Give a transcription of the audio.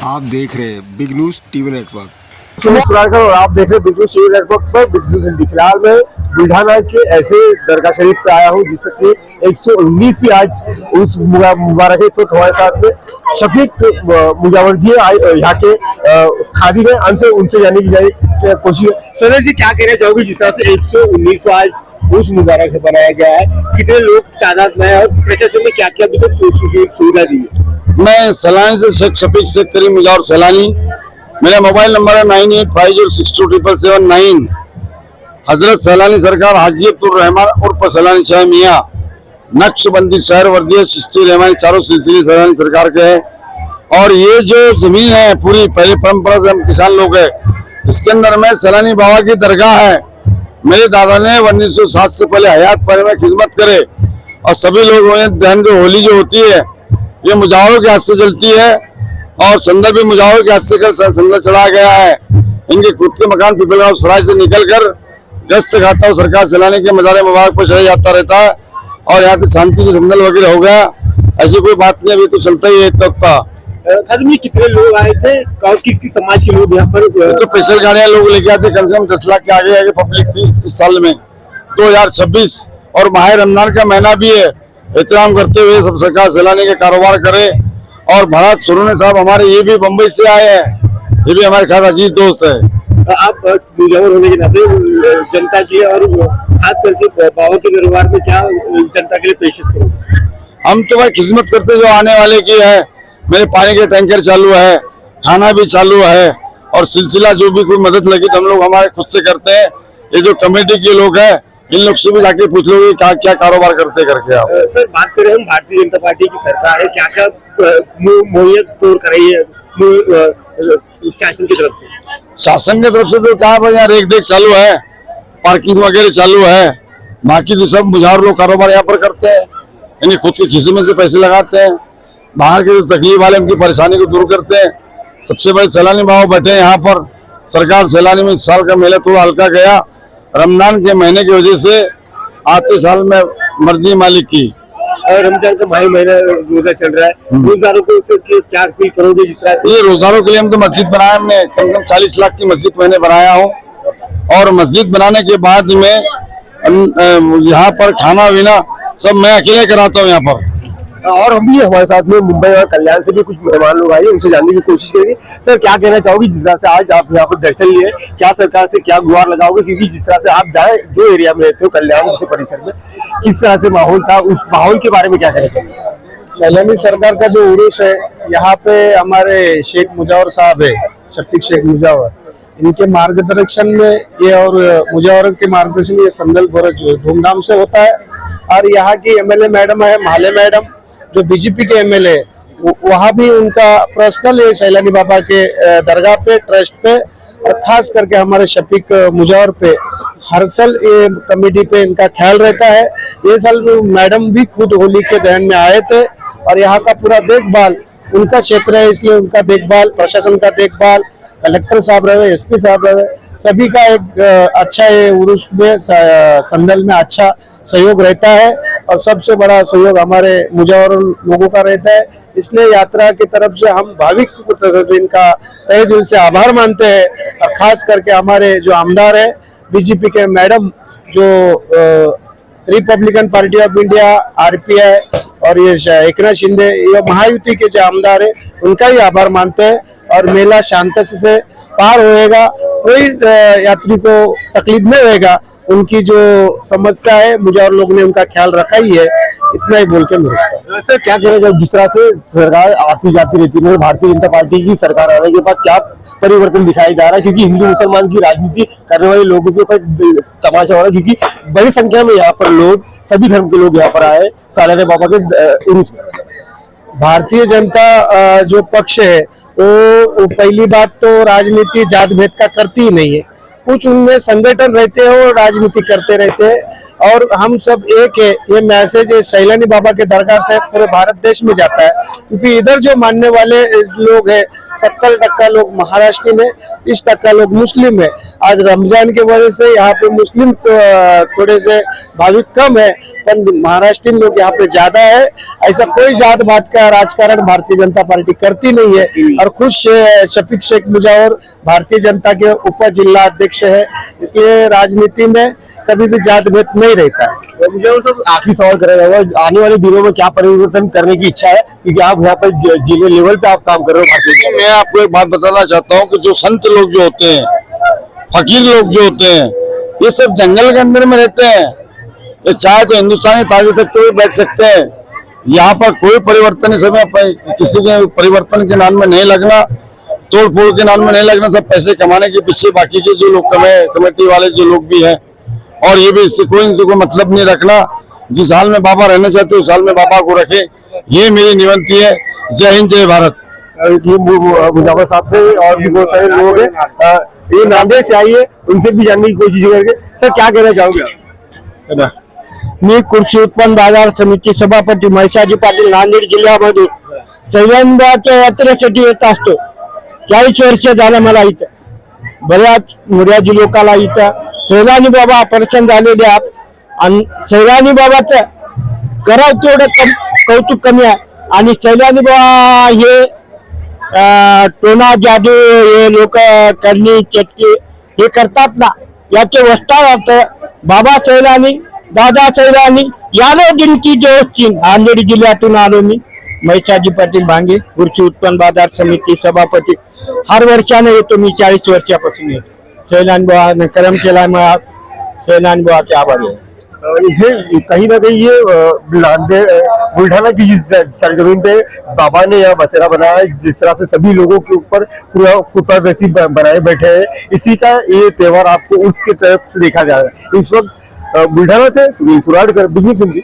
आप देख रहे हैं बिग न्यूज टीवी नेटवर्क। और आप देख रहे हैं बिग न्यूज टीवी नेटवर्क पर बिग। फिलहाल मैं बुल्ढाना के ऐसे दरगाह शरीफ पे आया हूँ जिससे 119वीं आज उस मुबारक है। इस वक्त हमारे साथ में शफीक मुजावर जी यहाँ के खादी में हमसे उनसे जानने की कोशिश। सर जी क्या कहना चाहोगे जिस तरह से 119वां आज उस मुबारक बनाया गया है, कितने लोग तादाद में है और प्रशासन ने क्या क्या अभी तक सुविधा दी है? मैं सैलानी से शेख शफीक शेख करीम मुजावर सैलानी। मेरा मोबाइल नंबर है 9850627779। हजरत सैलानी सरकार हाजी अब्दुल रहमान उर्फ सैलानी शाह मियाँ नक्शबंदी शहर वर्दिया चिश्ती रहमानी चारों सिलसिले सैलानी सरकार के है। और ये जो जमीन है पूरी पहले परंपरा से हम किसान लोग है, इसके अंदर में सैलानी बाबा की दरगाह है। मेरे दादा ने 1907 से पहले हयात पाने में खिदमत करे और सभी लोग दहन जो होली जो होती है ये मुजावरों के हाथ से चलती है और संदर भी मुजावरों के हाथ से कल संदर चढ़ाया गया है। इनके खुद के मकान पिपलगांव सराय से निकलकर गश्त खाता हूँ सरकार सैलानी के मज़ार मुबारक पर चढ़ा जाता रहता है और यहाँ पे शांति से संदल वगैरह हो गया। ऐसी कोई बात नहीं, अभी तो चलता ही है तक। कितने लोग आए थे और किस समाज के लोग यहाँ पर? तो स्पेशल गाड़ियाँ लोग लेके आते, कम से कम 10 लाख के आगे पब्लिक थी इस साल में 2026। और माह रमजान का महीना भी है, एहतराम करते हुए सब सरकार सैलानी के कारोबार करे। और भारत सुरने साहब हमारे ये भी बम्बई से आए हैं, ये भी हमारे खास अजीज दोस्त है। आप मुजावर होने के नाते जनता की और खास करके बाबा के दरबार में क्या जनता के लिए पेशकश करोगे? हम तो भाई खिदमत करते जो आने वाले की है। मेरे पानी के टैंकर चालू है, खाना भी चालू है और सिलसिला जो भी कोई मदद लगी तो हम लोग हमारे खुद से करते हैं। ये जो कमेटी के लोग हैं इन लोग से भी जाके पूछ लोगे क्या क्या कारोबार करते करके। आप सर बात करें हम भारतीय जनता पार्टी की सरकार है, क्या क्या मुहैया तोड़ कर रही है शासन की तरफ से? शासन की तरफ से तो क्या यहाँ रेख देख चालू है, पार्किंग वगैरह चालू है। बाकी तो सब मुजावर लोग कारोबार यहाँ पर करते हैं, यानी खुद के खिस्से में से पैसे लगाते हैं। बाहर के जो तकलीफ वाले उनकी परेशानी को दूर करते हैं। सबसे बड़े सैलानी बाबा बैठे हैं यहाँ पर। सरकार सैलानी में इस साल का मेला थोड़ा हल्का गया रमजान के महीने की वजह से, आते साल में मर्जी मालिक की। और रमजान का महीना रोजा चल रहा है, रोजारों को क्या अपील करोगे जिस तरह से? ये रोजारों के लिए हम तो मस्जिद बनाया, हमने कम से कम 40 लाख की मस्जिद मैंने बनाया हूँ। और मस्जिद बनाने के बाद में यहाँ पर खाना पीना सब मैं अकेले कराता हूँ यहाँ पर। और हम भी हमारे साथ में मुंबई और कल्याण से भी कुछ मेहमान लोग आए, उनसे जानने की कोशिश करेंगे। सर क्या कहना चाहोगे जिस तरह से आज आप यहाँ पर दर्शन लिए, क्या सरकार से क्या गुहार लगाओगे? क्योंकि जिस तरह से आप जाए जो एरिया में रहते हो कल्याण जैसे परिसर में, किस तरह से माहौल था, उस माहौल के बारे में क्या कहना चाहोगे? सैलानी सरकार का जो उर्स है यहाँ पे हमारे शेख मुजावर साहब है, शफीक शेख मुजावर, इनके मार्गदर्शन में ये और मुजावर के मार्गदर्शन में ये संदल भोरज जो धूमधाम से होता है। और यहाँ की एमएलए मैडम है माले मैडम, जो बीजेपी के एमएलए, वहाँ भी उनका पर्सनल है सैलानी बाबा के दरगाह पे, ट्रस्ट पे, और खास करके हमारे शफीक मुजावर पे हर साल ये कमेटी पे इनका ख्याल रहता है। ये साल मैडम भी खुद होली के दहन में आए थे और यहाँ का पूरा देखभाल उनका क्षेत्र है, इसलिए उनका देखभाल, प्रशासन का देखभाल, कलेक्टर साहब रहे, एसपी साहब रहे, सभी का एक अच्छा है उर्स में संदल में अच्छा सहयोग रहता है। और सबसे बड़ा सहयोग हमारे मुजावर लोगों का रहता है, इसलिए यात्रा की तरफ से हम भाविक इनका तहे दिल से आभार मानते हैं। और खास करके हमारे जो आमदार है बीजेपी के मैडम, जो Republican party of India RPI और ये एकनाथ शिंदे, ये महायुति के जो आमदार है उनका ही आभार मानते हैं। और मेला शांति से पार होएगा, कोई यात्री को तकलीफ नहीं होएगा। उनकी जो समस्या है मुजावर लोग ने उनका ख्याल रखा ही है, इतना ही बोल के मैं सर क्या कहना चाहिए जिस तरह से सरकार आती जाती रहती है, भारतीय जनता पार्टी की सरकार आने के बाद क्या परिवर्तन दिखाया जा रहा है? क्योंकि हिंदू मुसलमान की राजनीति करने वाले लोगों के ऊपर तमाशा हो रहा है, क्योंकि बड़ी संख्या में यहाँ पर लोग, सभी धर्म के लोग यहाँ पर आए सालाना बाबा के उर्स में। भारतीय जनता जो पक्ष है वो पहली बात तो राजनीति जात भेद का करती ही नहीं है, कुछ उनमें संगठन रहते हैं और राजनीति करते रहते हैं। और हम सब एक है, ये मैसेज सैलानी बाबा के दरगाह से पूरे भारत देश में जाता है। क्योंकि इधर जो मानने वाले लोग हैं 70% लोग महाराष्ट्र में 30% लोग मुस्लिम है। आज रमजान के वजह से यहाँ पे मुस्लिम थोड़े से भाविक कम है, पर महाराष्ट्रीयन लोग यहाँ पे ज्यादा है। ऐसा कोई जात बात का राजकारण भारतीय जनता पार्टी करती नहीं है। और खुद शफीक शेख मुजावर भारतीय जनता के उप जिला अध्यक्ष है, इसलिए राजनीति में कभी भी जात भेद नहीं रहता है। मुझे वो सब आखिरी सवाल करेगा, आने वाले दिनों में क्या परिवर्तन करने की इच्छा है, क्योंकि आप यहाँ पर जिले लेवल पे आप काम कर रहे हो भारतीय। मैं आपको एक बात बताना चाहता हूँ कि जो संत लोग जो होते हैं, फकीर लोग जो होते हैं, ये सब जंगल के अंदर में रहते हैं। ये चाहे तो हिंदुस्तानी ताजे तख्ते पे बैठ सकते हैं। यहाँ पर कोई परिवर्तन इस समय किसी के परिवर्तन के नाम में नहीं लगना, तोड़ फोड़ के नाम में नहीं लगना। सब पैसे कमाने के पीछे बाकी के जो लोग कमेटी वाले जो लोग भी हैं, और ये भी इससे कोई मतलब नहीं रखना। जिस हाल में बाबा रहना चाहते उस हाल में बाबा को रखे, ये मेरी निवेदन है। जय हिंद, जय भारत। मुजावर साहब थे और भी बहुत सारे लोग हैं, ये नांदेड़ से आई है, उनसे भी जानने की कोशिश करके। सर क्या कहना चाहोगे? मी कृषी उत्पन्न बाजार समिती सभापती महेशाजी पाटील, नांदेड जिल्ह्यामधून सैलानीबाबाच्या यात्रेसाठी येत असतो। 40 वर्ष झालं मला इथं, बऱ्याच मुर्याजी लोकांना इथं सैलानी बाबा प्रसन्न झालेले आहेत। आणि सैलानी बाबाचं करावं तेवढं कौतुक कमी आहे। आणि सैलानी बाबा हे टोना जादू हे लोक करणी चटकी हे करतात ना, याचे वस्ताद बाबा सैलानी, दादा सैलानी, यालो जिनकी दोस्ती। नांदेड जिल्ह्यातून आलो मी, महेशाजी पाटील भांगे, कृषी उत्पन्न बाजार समिती सभापती। हर वर्षाने येतो मी, 40 वर्षापासून येतो। सैलानी बाबाने करम केला, मला सैलानी बाबाचे आभारी आहे। ये कहीं ना कहीं ये नांदेड़ बुल्ढाना की जिस सरजमीन पे बाबा ने यहाँ बसेरा बनाया है, जिस तरह से सभी लोगों के ऊपर कुर्ता बनाए बैठे हैं, इसी का ये त्योहार आपको उसके तरफ से देखा जा रहा है। इस वक्त बुल्ढाना से सुनील सुराडकर, बिग न्यूज़ हिंदी।